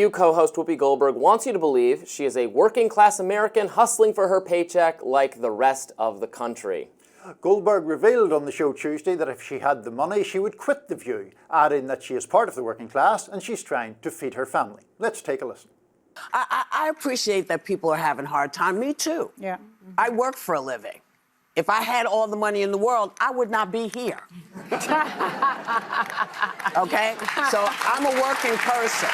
View co-host Whoopi Goldberg wants you to believe she is a working-class American hustling for her paycheck like the rest of the country. Goldberg revealed on the show Tuesday that if she had the money, she would quit The View, adding that she is part of the working class and she's trying to feed her family. Let's take a listen. I appreciate that people are having a hard time. Me too. Yeah. I work for a living. If I had all the money in the world, I would not be here. Okay? So I'm a working person.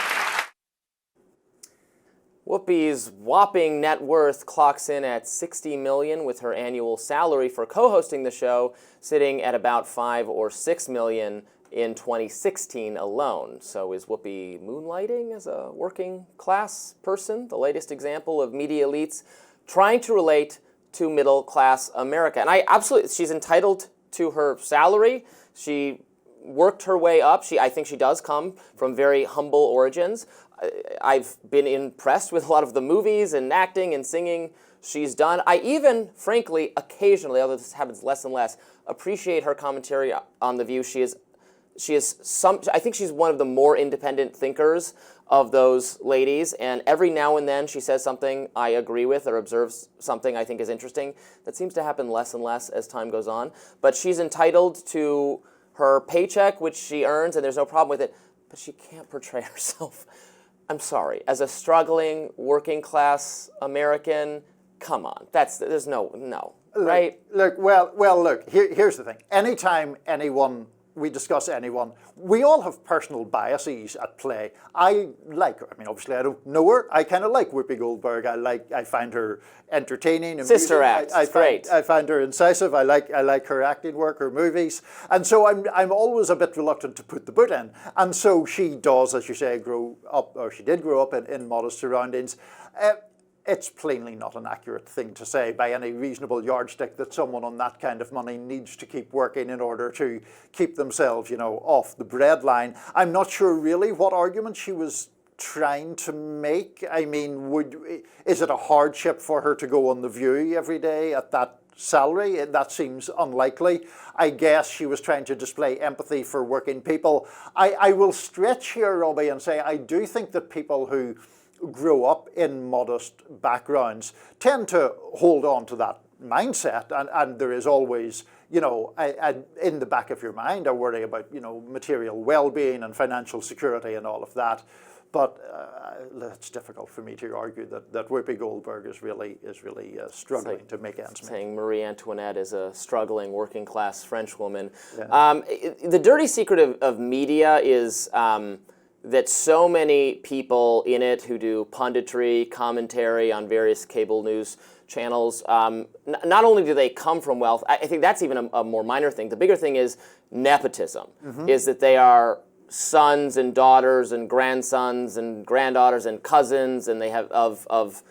Whoopi's whopping net worth clocks in at $60 million, with her annual salary for co-hosting the show sitting at about $5 or $6 million in 2016 alone. So is Whoopi moonlighting as a working class person? The latest example of media elites trying to relate to middle class America. And she's entitled to her salary. She worked her way up. I think she does come from very humble origins. I've been impressed with a lot of the movies and acting and singing she's done. I even, frankly, occasionally, although this happens less and less, appreciate her commentary on The View. I think she's one of the more independent thinkers of those ladies, and every now and then she says something I agree with or observes something I think is interesting. That seems to happen less and less as time goes on. But she's entitled to her paycheck, which she earns, and there's no problem with it, but she can't portray herself, I'm sorry, as a struggling working class American. Come on, there's no, right? Look, here's the thing. Anytime we discuss anyone, we all have personal biases at play. Obviously I don't know her. I kind of like Whoopi Goldberg. I find her entertaining. Sister Act, great. I find her incisive. I like her acting work, her movies. And so I'm always a bit reluctant to put the boot in. And so she does, as you say, she did grow up in modest surroundings. It's plainly not an accurate thing to say by any reasonable yardstick that someone on that kind of money needs to keep working in order to keep themselves, off the breadline. I'm not sure really what argument she was trying to make. I mean, is it a hardship for her to go on The View every day at that salary? That seems unlikely. I guess she was trying to display empathy for working people. I will stretch here, Robby, and say I do think that people who grow up in modest backgrounds tend to hold on to that mindset, and there is always, in the back of your mind, a worry about, material well-being and financial security and all of that. But it's difficult for me to argue that Whoopi Goldberg is really struggling to make ends meet. Saying Marie Antoinette is a struggling working class French woman. Yeah. The dirty secret of media is that so many people in it who do punditry, commentary on various cable news channels, not only do they come from wealth, I think that's even a more minor thing. The bigger thing is nepotism, is that they are sons and daughters and grandsons and granddaughters and cousins, and they have of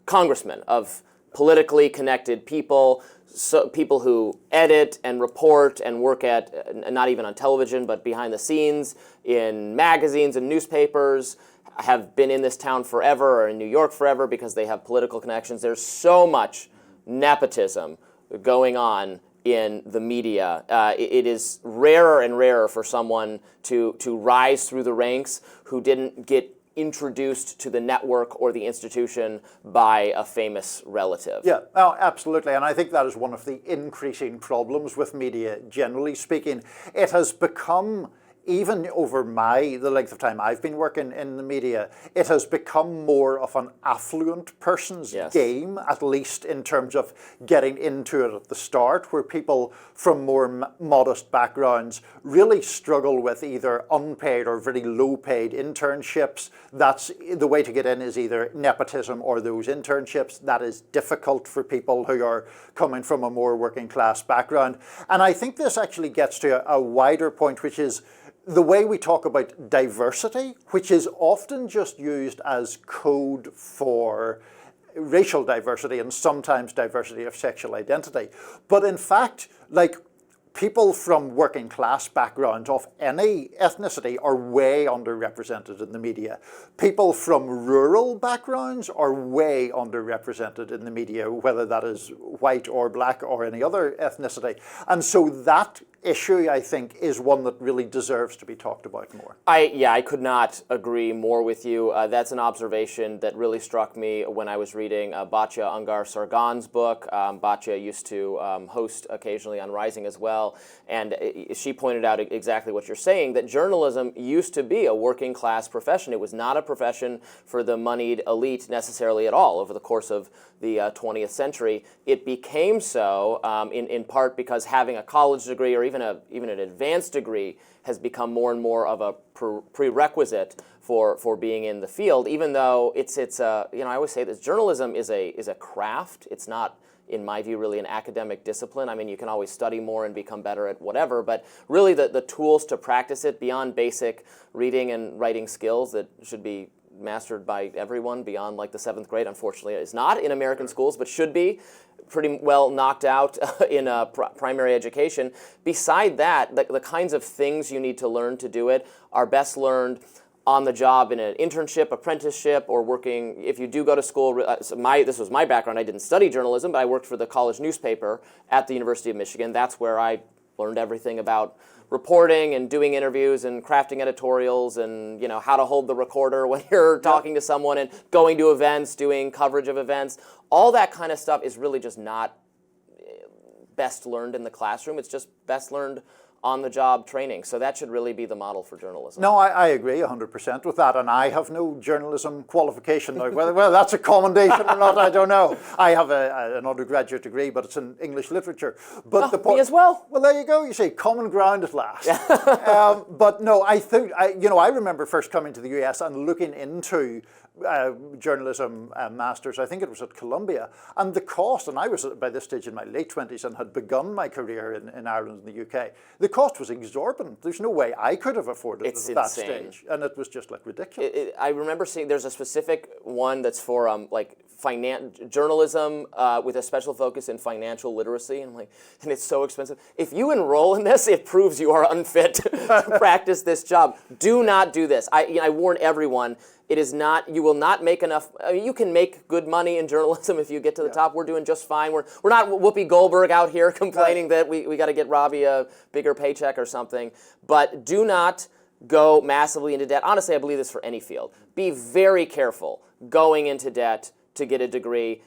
congressmen, of politically connected people, so people who edit and report and work at, not even on television, but behind the scenes in magazines and newspapers, have been in this town forever or in New York forever because they have political connections. There's so much nepotism going on in the media. It is rarer and rarer for someone to rise through the ranks who didn't get introduced to the network or the institution by a famous relative. Yeah, oh, absolutely. And I think that is one of the increasing problems with media, generally speaking. It has become, even over the length of time I've been working in the media, it has become more of an affluent person's game, at least in terms of getting into it at the start, where people from more modest backgrounds really struggle with either unpaid or very low-paid internships. That's the way to get in, is either nepotism or those internships. That is difficult for people who are coming from a more working class background. And I think this actually gets to a wider point, which is the way we talk about diversity, which is often just used as code for racial diversity and sometimes diversity of sexual identity. But in fact, people from working class backgrounds of any ethnicity are way underrepresented in the media. People from rural backgrounds are way underrepresented in the media, whether that is white or black or any other ethnicity. And so that issue, I think, is one that really deserves to be talked about more. I could not agree more with you. That's an observation that really struck me when I was reading Batya Ungar Sargon's book. Batya used to host occasionally on Rising as well, and she pointed out exactly what you're saying, that journalism used to be a working class profession. It was not a profession for the moneyed elite necessarily at all over the course of the 20th century. It became so in part because having a college degree or even an advanced degree has become more and more of a prerequisite for being in the field. Even though it's I always say this: journalism is a craft. It's not, in my view, really an academic discipline. I mean, you can always study more and become better at whatever, but really the tools to practice it beyond basic reading and writing skills that should be mastered by everyone beyond like the 7th grade, unfortunately, is not in American schools, but should be pretty well knocked out in primary education. Beside that, the kinds of things you need to learn to do it are best learned on the job in an internship, apprenticeship, or working. If you do go to school, this was my background. I didn't study journalism, but I worked for the college newspaper at the University of Michigan. That's where I learned everything about reporting and doing interviews and crafting editorials and how to hold the recorder when you're talking to someone and going to events, doing coverage of events. All that kind of stuff is really just not best learned in the classroom. It's just best learned on-the-job training. So that should really be the model for journalism. No, I agree 100% with that, and I have no journalism qualification now. Whether that's a commendation or not, I don't know. I have an undergraduate degree, but it's in English literature. But the point, me as well. Well, there you go. You see, common ground at last. But no, I think I remember first coming to the US and looking into journalism masters. I think it was at Columbia, and the cost. And I was by this stage in my late 20s and had begun my career in Ireland and the UK. The cost was exorbitant. There's no way I could have afforded it at that stage, and it was just like ridiculous. I remember seeing there's a specific one that's for journalism with a special focus in financial literacy, and it's so expensive. If you enroll in this, it proves you are unfit to practice this job. Do not do this. I warn everyone. It is not. You will not make enough. You can make good money in journalism if you get to the top. We're doing just fine. We're not Whoopi Goldberg out here complaining that we got to get Robby a bigger paycheck or something. But do not go massively into debt. Honestly, I believe this for any field. Be very careful going into debt to get a degree.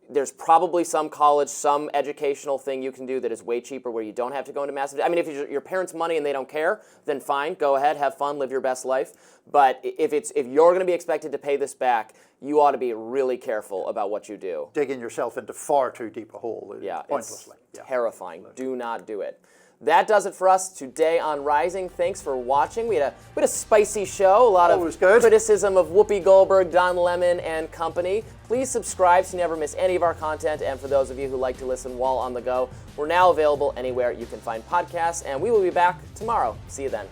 There's probably some college, some educational thing you can do that is way cheaper where you don't have to go into massive debt. I mean, if it's your parents' money and they don't care, then fine, go ahead, have fun, live your best life. But if you're going to be expected to pay this back, you ought to be really careful about what you do. Digging yourself into far too deep a hole, pointlessly. It's terrifying. Do not do it. That does it for us today on Rising. Thanks for watching. We had a spicy show, a lot of criticism of Whoopi Goldberg, Don Lemon, and company. Please subscribe so you never miss any of our content. And for those of you who like to listen while on the go, we're now available anywhere you can find podcasts. And we will be back tomorrow. See you then.